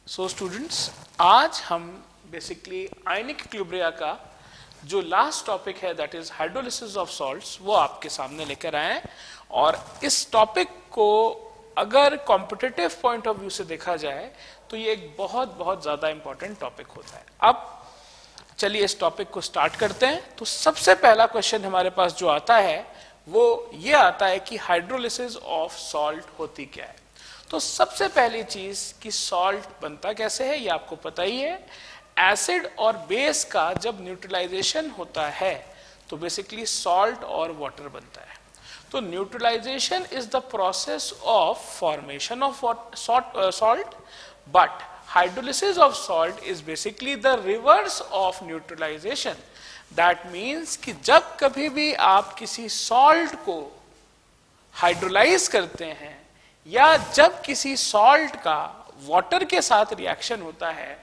So students, आज हम basically आयनिक equilibria का जो लास्ट टॉपिक है that is hydrolysis of salts वो आपके सामने लेकर आए हैं। और इस टॉपिक को अगर कॉम्पिटिटिव पॉइंट ऑफ व्यू से देखा जाए तो ये एक बहुत बहुत ज़्यादा इंपॉर्टेंट टॉपिक होता है। अब चलिए इस टॉपिक को स्टार्ट करते हैं। तो सबसे पहला क्वेश्चन हमारे पास जो आता है वो ये आता है कि हाइड्रोलिसिस ऑफ सॉल्ट होती क्या है। तो सबसे पहली चीज कि सॉल्ट बनता कैसे है ये आपको पता ही है। एसिड और बेस का जब न्यूट्रलाइजेशन होता है तो बेसिकली सॉल्ट और वाटर बनता है। तो neutralisation is the process of formation of salt, but hydrolysis of salt is basically the reverse of neutralization. That means कि जब कभी भी आप किसी सॉल्ट को हाइड्रोलाइज करते हैं या जब किसी सॉल्ट का वाटर के साथ रिएक्शन होता है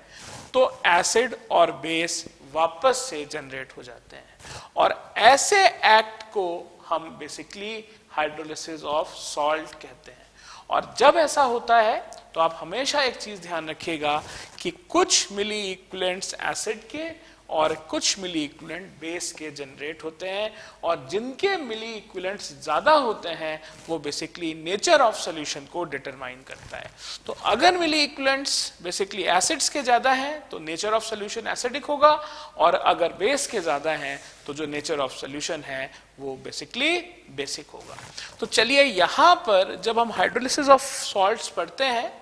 तो एसिड और बेस वापस से जनरेट हो जाते हैं और ऐसे एक्ट को हम बेसिकली हाइड्रोलिसिस ऑफ सॉल्ट कहते हैं। और जब ऐसा होता है तो आप हमेशा एक चीज ध्यान रखिएगा कि कुछ मिली इक्विवेलेंट्स एसिड के और कुछ मिली इक्विवेलेंट बेस के जनरेट होते हैं और जिनके मिली इक्विवेलेंट्स ज्यादा होते हैं वो बेसिकली नेचर ऑफ सॉल्यूशन को डिटरमाइन करता है। तो अगर मिली इक्विवेलेंट्स बेसिकली एसिड्स के ज्यादा हैं तो नेचर ऑफ सॉल्यूशन एसिडिक होगा और अगर बेस के ज्यादा हैं तो जो नेचर ऑफ सॉल्यूशन है वो बेसिकली बेसिक होगा। तो चलिए यहां पर जब हम हाइड्रोलिसिस ऑफ सॉल्ट्स पढ़ते हैं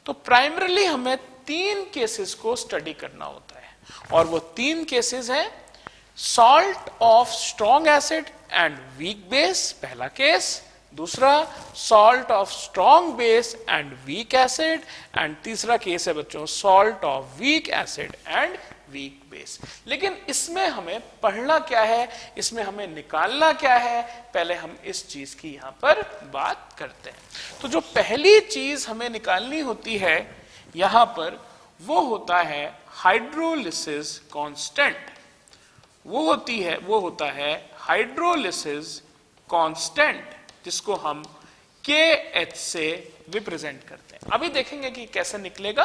तो प्राइमरीली हमें तीन केसेस को स्टडी करना होता है और वो तीन केसेस हैं salt of strong acid and weak base, पहला केस। दूसरा salt of strong base and weak acid and तीसरा केस है बच्चों salt of weak acid and weak base. लेकिन इसमें हमें पढ़ना क्या है, इसमें हमें निकालना क्या है, पहले हम इस चीज की यहां पर बात करते हैं। तो जो पहली चीज हमें निकालनी होती है यहां पर वो होता है हाइड्रोलिसिस कांस्टेंट। वो होता है हाइड्रोलिसिस कांस्टेंट जिसको हम KH से रिप्रेजेंट करते हैं। अभी देखेंगे कि कैसे निकलेगा,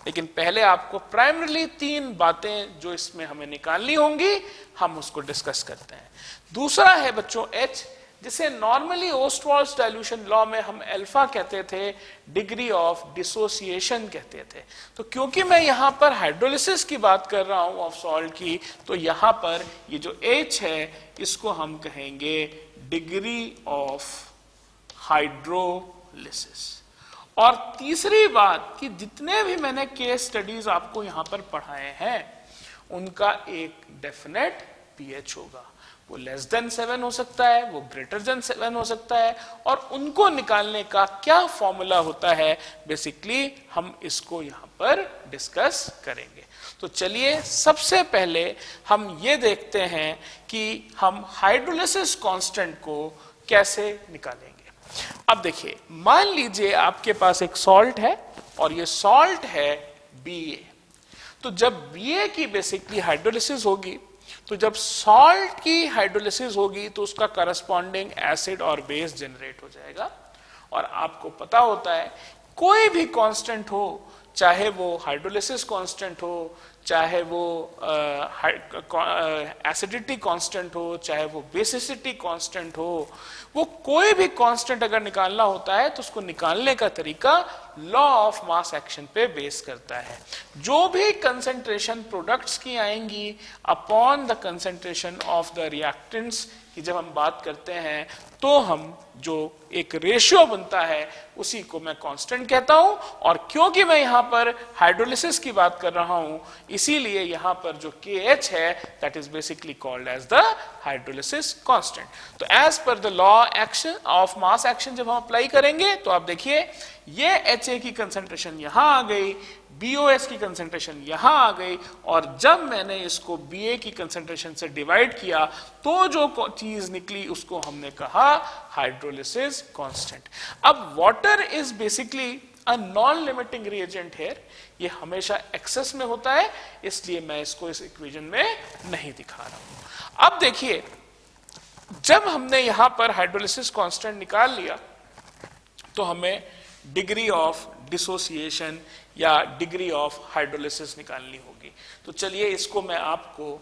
लेकिन पहले आपको प्राइमरीली तीन बातें जो इसमें हमें निकालनी होंगी हम उसको डिस्कस करते हैं। दूसरा है बच्चों H, जिसे नॉर्मली ओस्टवाल्ड्स डाइल्यूशन लॉ में हम अल्फा कहते थे, डिग्री ऑफ डिसोसिएशन कहते थे। तो क्योंकि मैं यहां पर हाइड्रोलिसिस की बात कर रहा हूं ऑफ सॉल्ट की, तो यहां पर ये जो H है इसको हम कहेंगे डिग्री ऑफ हाइड्रोलिसिस। और तीसरी बात कि जितने भी मैंने केस स्टडीज आपको यहां पर पढ़ाए हैं उनका एक डेफिनेट पीएच होगा। वो लेस देन 7 हो सकता है, वो ग्रेटर देन 7 हो सकता है और उनको निकालने का क्या फॉर्मूला होता है बेसिकली हम इसको यहां पर डिस्कस करेंगे। तो चलिए सबसे पहले हम ये देखते हैं कि हम हाइड्रोलिसिस कांस्टेंट को कैसे निकालेंगे। अब देखिए, मान लीजिए आपके पास एक सॉल्ट है और ये सॉल्ट है Ba। तो जब Ba की बेसिकली हाइड्रोलिसिस होगी तो जब सॉल्ट की हाइड्रोलिसिस होगी तो उसका करस्पॉन्डिंग एसिड और बेस जनरेट हो जाएगा। और आपको पता होता है कोई भी कांस्टेंट हो, चाहे वो हाइड्रोलिसिस कांस्टेंट हो, चाहे वो एसिडिटी कांस्टेंट हो, चाहे वो बेसिसिटी कांस्टेंट हो, वो कोई भी कांस्टेंट अगर निकालना होता है तो उसको निकालने का तरीका लॉ ऑफ मास एक्शन पे बेस करता है। जो भी कंसंट्रेशन प्रोडक्ट्स की आएंगी upon the concentration of the reactants की जब हम बात करते हैं तो हम जो एक रेशियो बनता है उसी को मैं कांस्टेंट कहता हूं। और क्योंकि मैं यहां पर हाइड्रोलिसिस की बात कर रहा हूं इसीलिए यहां पर जो KH है that is basically called as the hydrolysis constant. तो as per the law action of mass action जब हम अप्लाई करेंगे तो आप देखिए ये HA की कंसंट्रेशन यहां आ गई, BOS की कंसंट्रेशन यहां आ गई और जब मैंने इसको Ba की कंसंट्रेशन से डिवाइड किया तो जो चीज निकली उसको हमने कहा हाइड्रोलिसिस कांस्टेंट। अब water is basically a non limiting reagent here, ये हमेशा एक्सेस में होता है इसलिए मैं इसको इस इक्वेशन में नहीं दिखा रहा हूं। अब देखिए जब हमने यहां पर हाइड्रोलिसिस कांस्टेंट निकाल लिया तो हमें डिग्री ऑफ डिसोसिएशन या डिग्री ऑफ हाइड्रोलिसिस निकालनी होगी। तो चलिए इसको मैं आपको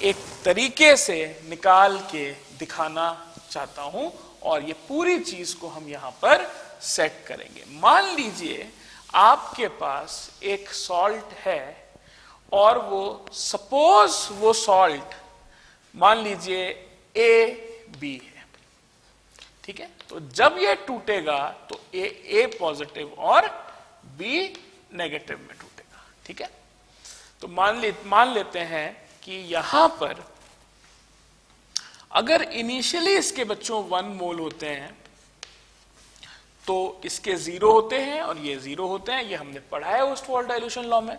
एक तरीके से निकाल के दिखाना चाहता हूं और ये पूरी चीज को हम यहां पर सेट करेंगे। मान लीजिए आपके पास एक सॉल्ट है और वो सपोज वो सॉल्ट मान लीजिए AB है, ठीक है। तो जब ये टूटेगा तो A पॉजिटिव और B नेगेटिव में टूटेगा, ठीक है। तो मान लेते हैं कि यहां पर अगर इनिशियली इसके बच्चों 1 मोल होते हैं तो इसके 0 होते हैं और ये 0 होते हैं, ये हमने पढ़ा है ओस्टवाल्ड डाइल्यूशन लॉ में।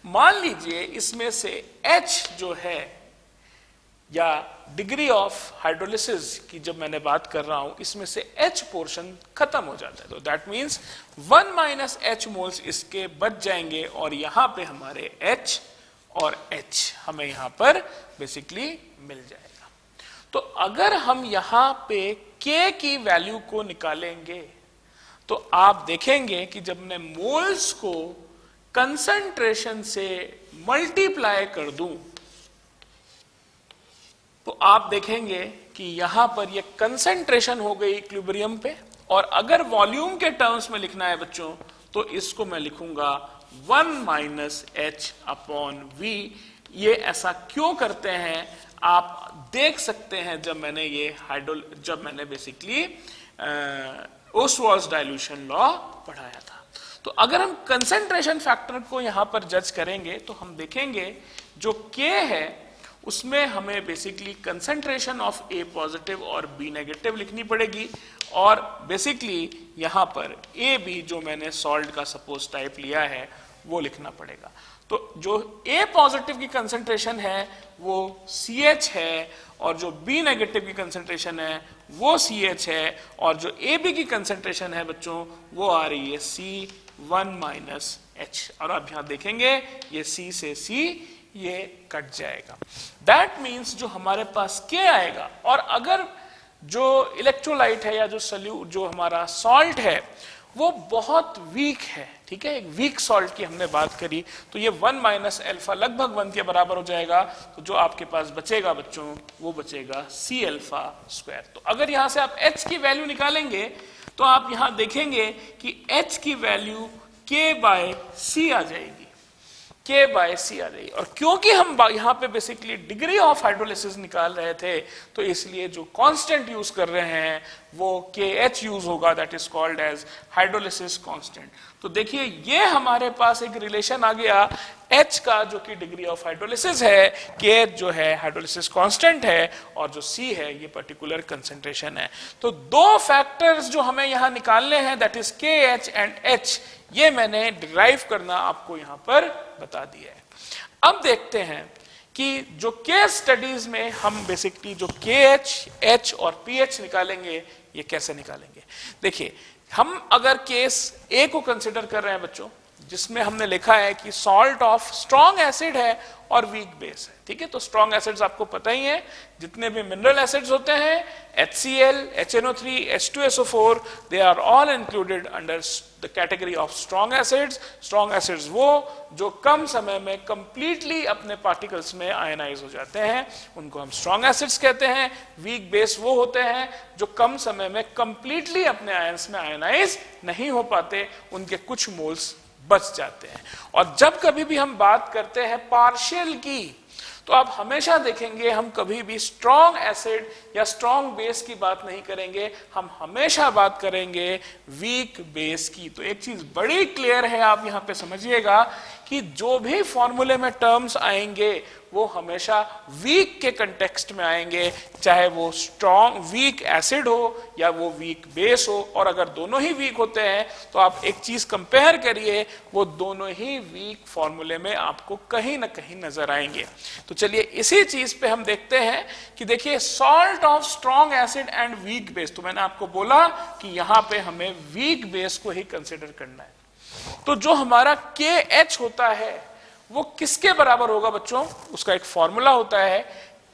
मान लीजिए इसमें से H जो है या डिग्री ऑफ हाइड्रोलिसिस की जब मैंने बात कर रहा हूं, इसमें से H पोर्शन खत्म हो जाता है, तो that means 1 minus H moles इसके बच जाएंगे और यहां पे हमारे H और H हमें यहां पर बेसिकली मिल जाएगा। तो अगर हम यहां पे K की वैल्यू को निकालेंगे तो आप देखेंगे कि जब मैं मोल्स को कंसंट्रेशन से मल्टीप्लाई कर दूं तो आप देखेंगे कि यहां पर ये कंसंट्रेशन हो गई इक्विलिब्रियम पे, और अगर वॉल्यूम के टर्म्स में लिखना है बच्चों तो इसको मैं लिखूंगा 1 माइनस H अपॉन V। ये ऐसा क्यों करते हैं आप देख सकते हैं जब मैंने बेसिकली ओस्वाल्ड्स डाइल्यूशन लॉ पढ़ाया था। तो अगर हम कंसंट्रेशन फैक्टर को यहां पर जज करेंगे तो हम देखेंगे जो K है उसमें हमें basically concentration of A positive और B नेगेटिव लिखनी पड़ेगी, और बेसिकली यहां पर AB जो मैंने सॉल्ट का सपोज टाइप लिया है वो लिखना पड़ेगा। तो जो A पॉजिटिव की कंसंट्रेशन है वो CH है और जो B नेगेटिव की कंसंट्रेशन है वो CH है, और जो AB की कंसंट्रेशन है बच्चों वो आ रही है C1 माइनस H। और आप यहां देखेंगे ये C से C ये कट जाएगा। दैट मीन्स जो हमारे पास K आएगा, और अगर जो इलेक्ट्रोलाइट है या जो हमारा सॉल्ट है वो बहुत वीक है, ठीक है, एक वीक सॉल्ट की हमने बात करी, तो ये 1 माइनस अल्फा लगभग 1 के बराबर हो जाएगा। तो जो आपके पास बचेगा बच्चों वो बचेगा C अल्फा स्क्वायर। तो अगर यहां से आप H की वैल्यू निकालेंगे तो आप यहां देखेंगे कि H की वैल्यू K बाय C आ जाएगी, K बाय C आ जाएगी। और क्योंकि हम यहां पे बेसिकली डिग्री ऑफ हाइड्रोलिसिस निकाल रहे थे तो इसलिए जो कांस्टेंट यूज कर रहे हैं वो KH यूज होगा, that is called as hydrolysis constant. तो देखिए ये हमारे पास एक रिलेशन आ गया H का जो कि डिग्री ऑफ हाइड्रोलिसिस है, KH जो है हाइड्रोलिसिस कांस्टेंट है, और जो C है ये पर्टिकुलर कंसंट्रेशन है। तो दो फैक्टर्स जो हमें यहां निकालने हैं that is KH and H, ये मैंने डिराइव करना आपको यहां पर बता दिया है। अब देखते हैं कि जो केस स्टडीज में हम बेसिकली जो KH, H और PH निकालेंगे ये कैसे निकालेंगे। देखिए हम अगर केस A को कंसिडर कर रहे हैं बच्चों, जिसमें हमने लिखा है कि सॉल्ट ऑफ स्ट्रॉन्ग एसिड है और वीक बेस है, ठीक है। तो स्ट्रॉन्ग एसिड्स आपको पता ही है, जितने भी मिनरल एसिड्स होते हैं HCl, HNO3, H2SO4, they are all included under the category of strong acids. Strong acids वो जो कम समय में कंप्लीटली अपने पार्टिकल्स में आयनाइज हो जाते हैं उनको हम स्ट्रॉन्ग एसिड्स कहते हैं। वीक बेस वो होते हैं जो कम समय में कंप्लीटली अपने आयंस में आयनाइज नहीं हो पाते, उनके कुछ मोल्स बच जाते हैं। और जब कभी भी हम बात करते हैं पार्शियल की तो आप हमेशा देखेंगे हम कभी भी स्ट्रॉन्ग एसिड या स्ट्रॉन्ग बेस की बात नहीं करेंगे, हम हमेशा बात करेंगे वीक बेस की। तो एक चीज बड़ी क्लियर है, आप यहां पे समझिएगा कि जो भी फॉर्मूले में टर्म्स आएंगे वो हमेशा वीक के कंटेक्स्ट में आएंगे, चाहे वो स्ट्रॉन्ग वीक एसिड हो या वो वीक बेस हो। और अगर दोनों ही वीक होते हैं तो आप एक चीज कंपेयर करिए, वो दोनों ही वीक फॉर्मूले में आपको कहीं ना कहीं नजर आएंगे। तो चलिए इसी चीज पे हम देखते हैं कि देखिए salt of strong acid and weak base, तो मैंने आपको बोला कि यहां पे हमें वीक बेस को ही कंसिडर करना है। तो जो हमारा KH होता है वो किसके बराबर होगा बच्चों, उसका एक फॉर्मूला होता है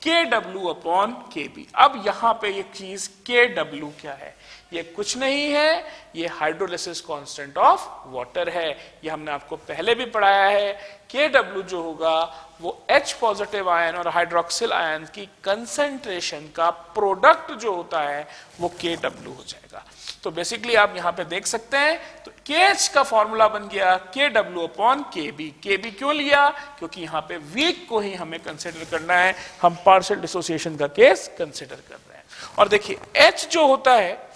KW अपॉन KB। अब यहां पे ये चीज KW क्या है? ये कुछ नहीं है, ये हाइड्रोलिसिस कांस्टेंट ऑफ वाटर है। ये हमने आपको पहले भी पढ़ाया है। KW जो होगा वो H पॉजिटिव आयन और हाइड्रोक्सिल आयन की कंसंट्रेशन का प्रोडक्ट जो होता है वो KW हो जाएगा। तो बेसिकली आप यहां पे देख सकते हैं, तो KH का फॉर्मूला बन गया KW अपॉन KB। KB क्यों लिया? क्योंकि यहां पे वीक को ही हमें कंसिडर करना है, हम पार्शियल डिसोसिएशन का केस कंसिडर कर रहे हैं। और देखिए H जो होता है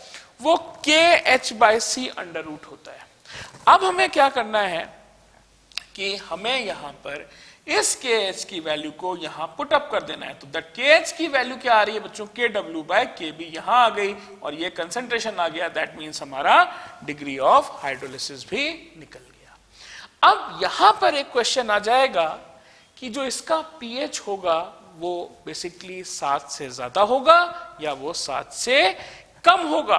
वो KH/C अंडर रूट होता है। अब हमें क्या करना है कि हमें यहां पर इस KH की वैल्यू को यहां पुट अप कर देना है। तो दैट KH की वैल्यू क्या आ रही है बच्चों? KW/KB यहां आ गई और ये कंसंट्रेशन आ गया। दैट मीन्स हमारा डिग्री ऑफ हाइड्रोलिसिस भी निकल गया। अब यहां पर एक क्वेश्चन आ जाएगा कि जो इसका pH होगा वो बेसिकली 7 से ज्यादा होगा या वो 7 से कम होगा।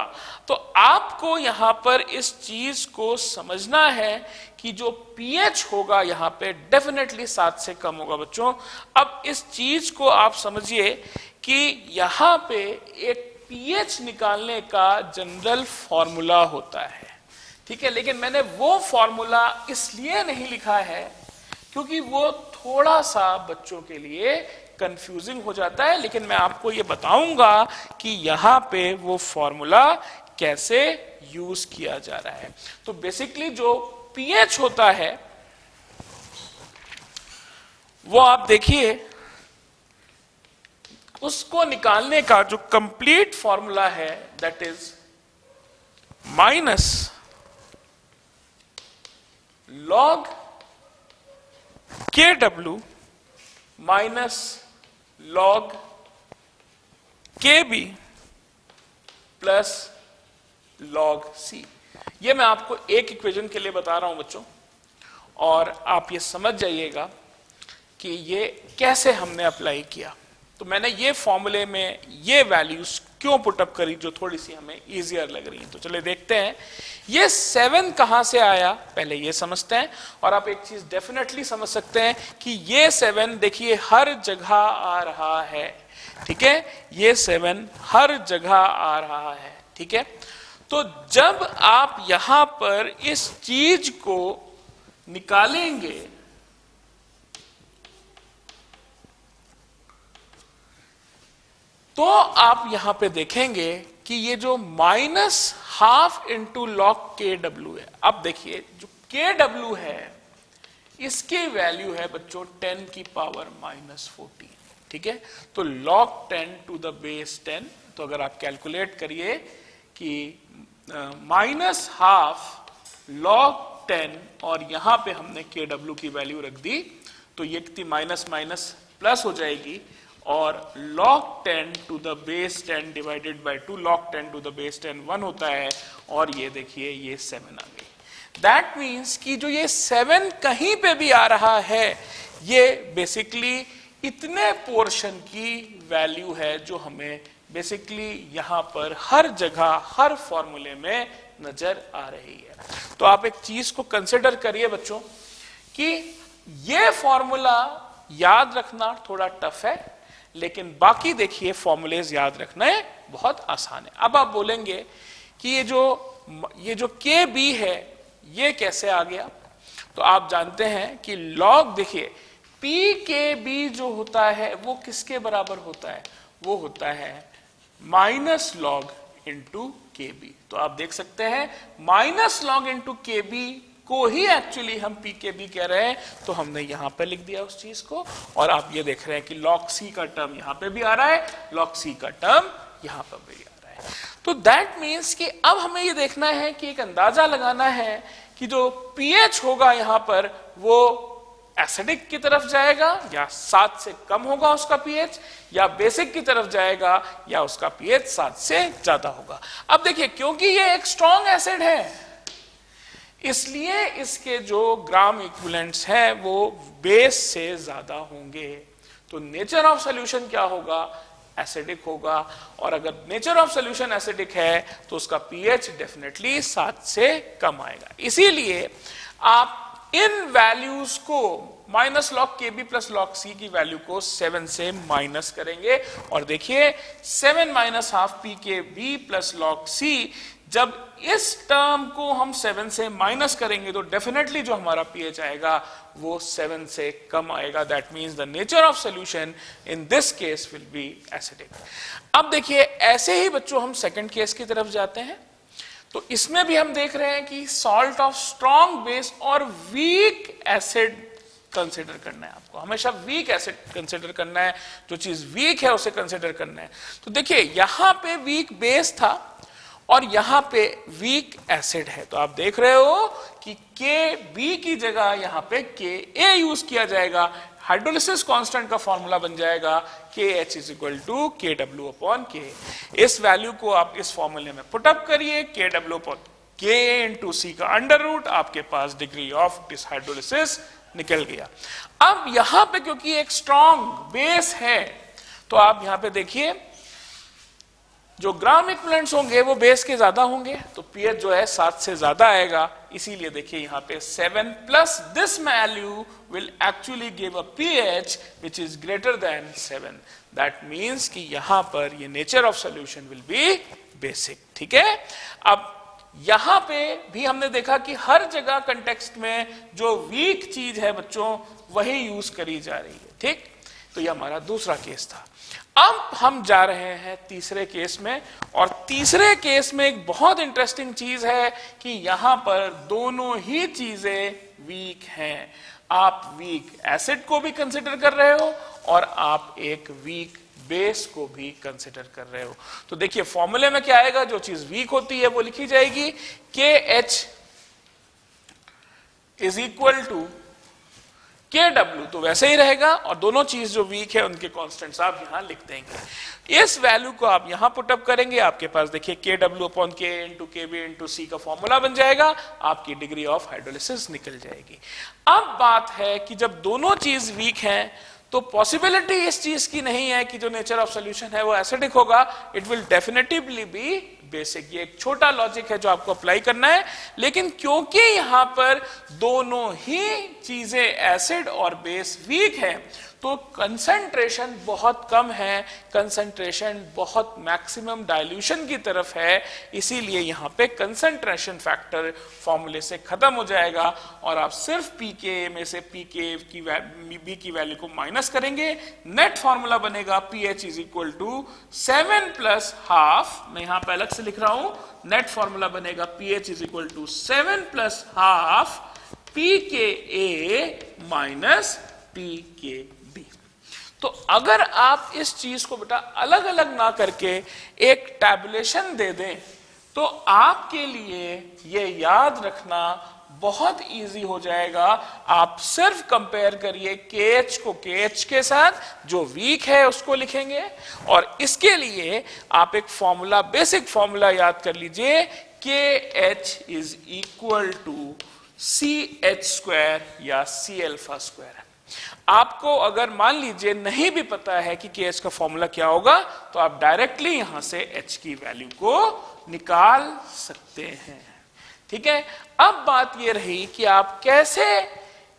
तो आपको यहां पर इस चीज को समझना है कि जो pH होगा यहां पे डेफिनेटली 7 से कम होगा बच्चों। अब इस चीज को आप समझिए कि यहां पे एक pH निकालने का जनरल फॉर्मूला होता है, ठीक है, लेकिन मैंने वो फॉर्मूला इसलिए नहीं लिखा है क्योंकि वो थोड़ा सा बच्चों के लिए कंफ्यूजिंग हो जाता है। लेकिन मैं आपको ये बताऊंगा कि यहां पे वो फॉर्मूला कैसे यूज किया जा रहा है। तो बेसिकली जो pH होता है वो आप देखिए, उसको निकालने का जो कंप्लीट फॉर्मूला है that is minus log KW minus log KB plus log C। ये मैं आपको एक इक्वेशन के लिए बता रहा हूं बच्चों, और आप ये समझ जाइएगा कि ये कैसे हमने अप्लाई किया। तो मैंने ये फॉर्मूले में ये वैल्यूज क्यों पुटअप करी जो थोड़ी सी हमें इजियर लग रही है। तो चलिए देखते हैं ये 7 कहां से आया, पहले ये समझते हैं। और आप एक चीज डेफिनेटली समझ सकते हैं कि ये 7 देखिए हर जगह आ रहा है, ठीक है, ये 7 हर जगह आ रहा है, ठीक है। तो जब आप यहां पर इस चीज को निकालेंगे तो आप यहां पे देखेंगे कि ये जो -½ इंटू log KW है। अब देखिए जो KW है इसकी वैल्यू है बच्चों 10 की पावर -14, ठीक है। तो log 10 टू द बेस 10, तो अगर आप कैलकुलेट करिए कि -½ log 10 और यहां पे हमने KW की वैल्यू रख दी तो ये कितनी माइनस माइनस प्लस हो जाएगी, और log 10 to the base 10 divided by 2, log 10 to the base 10 1 होता है, और ये देखिए ये 7 आ गई। दैट मीन्स कि जो ये 7 कहीं पे भी आ रहा है ये बेसिकली इतने पोर्शन की वैल्यू है जो हमें बेसिकली यहां पर हर जगह हर फॉर्मूले में नजर आ रही है। तो आप एक चीज को कंसिडर करिए बच्चों कि ये फॉर्मूला याद रखना थोड़ा टफ है, लेकिन बाकी देखिए फॉर्मूलेज याद रखना है बहुत आसान है। अब आप बोलेंगे कि ये जो KB है ये कैसे आ गया, तो आप जानते हैं कि log देखिए PKB जो होता है वो किसके बराबर होता है, वो होता है -log इंटू KB। तो आप देख सकते हैं -log इंटू KB को ही एक्चुअली हम PKB कह रहे हैं, तो हमने यहां पे लिख दिया उस चीज को। और आप ये देख रहे हैं कि log C का टर्म यहां पे भी आ रहा है, log C का टर्म यहां पर भी आ रहा है। तो दैट मीन्स कि अब हमें ये देखना है कि एक अंदाजा लगाना है कि जो pH होगा यहां पर वो एसिडिक की तरफ जाएगा या 7 से कम होगा उसका pH, या बेसिक की तरफ जाएगा या उसका pH 7 से ज्यादा होगा। अब देखिए क्योंकि ये एक स्ट्रॉन्ग एसिड है इसलिए इसके जो ग्राम इक्विवेलेंट्स हैं वो बेस से ज्यादा होंगे। तो नेचर ऑफ सॉल्यूशन क्या होगा, एसिडिक होगा। और अगर नेचर ऑफ सॉल्यूशन एसिडिक है तो उसका pH डेफिनेटली 7 से कम आएगा। इसीलिए आप इन वैल्यूज को माइनस लॉग के बी प्लस लॉग सी की वैल्यू को 7 से माइनस करेंगे और देखिए 7 minus half P K B plus log c, जब इस टर्म को हम 7 से माइनस करेंगे तो डेफिनेटली जो हमारा पीएच आएगा वो 7 से कम आएगा। That means the nature of solution in this case will be acidic. अब देखिए ऐसे ही बच्चों हम सेकंड केस की तरफ जाते हैं, तो इसमें भी हम देख रहे हैं कि सॉल्ट ऑफ स्ट्रॉन्ग बेस और वीक एसिड कंसिडर करना है। आपको हमेशा वीक एसिड कंसिडर करना है, जो चीज वीक है उसे कंसिडर करना है। तो देखिए यहां पे वीक बेस था और यहां पे वीक एसिड है, तो आप देख रहे हो कि के बी की जगह यहां पे के ए यूज किया जाएगा। हाइड्रोलिसिस कांस्टेंट का फॉर्मूला बन जाएगा के एच इज इक्वल टू के डब्ल्यू अपॉन के। इस वैल्यू को आप इस फॉर्मूले में पुटअप करिए, के डब्ल्यू अपॉन के इंटू सी का अंडर रूट, आपके पास डिग्री ऑफ डिसहाइड्रोलिसिस निकल गया। अब यहां पे क्योंकि एक स्ट्रॉन्ग बेस है, तो आप यहां पे देखिए जो ग्राम इक्विवेलेंट्स होंगे वो बेस के ज्यादा होंगे, तो पीएच जो है 7 से ज्यादा आएगा। इसीलिए देखिए यहां पे 7 plus this value will actually give a pH which is greater than 7। That means कि यहां पर ये nature of solution will be basic. ठीक है, अब यहां पे भी हमने देखा कि हर जगह कंटेक्स्ट में जो वीक चीज है बच्चों वही यूज करी जा रही है। ठीक, तो ये हमारा दूसरा केस था। अब हम जा रहे हैं तीसरे केस में, और तीसरे केस में एक बहुत इंटरेस्टिंग चीज है कि यहां पर दोनों ही चीजें वीक हैं। आप वीक एसिड को भी कंसिडर कर रहे हो और आप एक वीक बेस को भी कंसिडर कर रहे हो। तो देखिए फॉर्मूले में क्या आएगा, जो चीज वीक होती है वो लिखी जाएगी के एच इज इक्वल टू के डब्ल्यू, तो वैसे ही रहेगा, और दोनों चीज जो वीक है उनके कांस्टेंट्स आप यहां लिख देंगे। इस वैल्यू को आप यहां पुटअप करेंगे, आपके पास देखिए के डब्ल्यू अपॉन के इंटू के बी इंटू सी का फॉर्मूला बन जाएगा, आपकी डिग्री ऑफ हाइड्रोलिसिस निकल जाएगी। अब बात है कि जब दोनों चीज वीक हैं तो पॉसिबिलिटी इस चीज की नहीं है कि जो नेचर ऑफ सॉल्यूशन है वो एसिडिक होगा, it will definitively be basic. ये एक छोटा लॉजिक है जो आपको अप्लाई करना है, लेकिन क्योंकि यहां पर दोनों ही चीजें एसिड और बेस वीक है तो कंसंट्रेशन बहुत कम है, कंसंट्रेशन बहुत मैक्सिमम डाइल्यूशन की तरफ है, इसीलिए यहां पे कंसंट्रेशन फैक्टर फॉर्मूले से खत्म हो जाएगा और आप सिर्फ पीके में से पीके की बी की वैल्यू को माइनस करेंगे। नेट फॉर्मूला बनेगा pH is equal to 7 plus half, मैं यहां पे अलग से लिख रहा हूं, नेट फॉर्मूला बनेगा pH is equal to 7 plus half P K A minus P K B. तो अगर आप इस चीज को बेटा अलग अलग ना करके एक टैबुलेशन दे दें तो आपके लिए ये याद रखना बहुत इजी हो जाएगा। आप सिर्फ कंपेयर करिए KH को KH के साथ, जो वीक है उसको लिखेंगे, और इसके लिए आप एक फॉर्मूला, बेसिक फॉर्मूला याद कर लीजिए, KH is equal to CH square या C अल्फा स्क्वायर। आपको अगर मान लीजिए नहीं भी पता है कि KH का फॉर्मूला क्या होगा, तो आप डायरेक्टली यहां से H की वैल्यू को निकाल सकते हैं। ठीक है, अब बात यह रही कि आप कैसे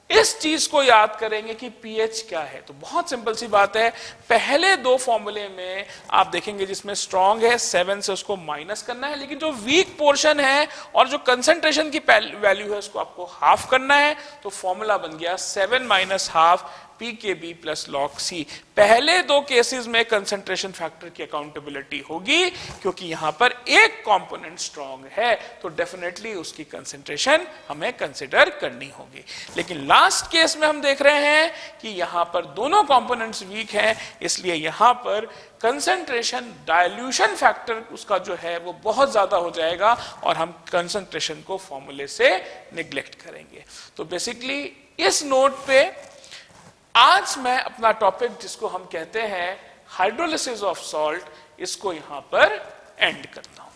इस चीज को याद करेंगे कि पीएच क्या है। तो बहुत सिंपल सी बात है, पहले दो फॉर्मूले में आप देखेंगे जिसमें स्ट्रॉन्ग है 7 से उसको माइनस करना है, लेकिन जो वीक पोर्शन है और जो कंसंट्रेशन की वैल्यू है उसको आपको हाफ करना है। तो फॉर्मूला बन गया 7 minus half P K B plus log c. पहले दो केसेस में कंसंट्रेशन फैक्टर की अकाउंटेबिलिटी होगी, क्योंकि यहां पर एक कंपोनेंट स्ट्रॉन्ग है तो डेफिनेटली उसकी कंसंट्रेशन हमें कंसिडर करनी होगी। लेकिन लास्ट केस में हम देख रहे हैं कि यहां पर दोनों कंपोनेंट्स वीक हैं, इसलिए यहां पर कंसंट्रेशन डाइल्यूशन फैक्टर उसका जो है वो बहुत ज्यादा हो जाएगा और हम कंसंट्रेशन को फॉर्मूले से निग्लेक्ट करेंगे। तो बेसिकली इस नोट पे आज मैं अपना टॉपिक, जिसको हम कहते हैं हाइड्रोलिसिस ऑफ सॉल्ट, इसको यहां पर एंड करता हूं।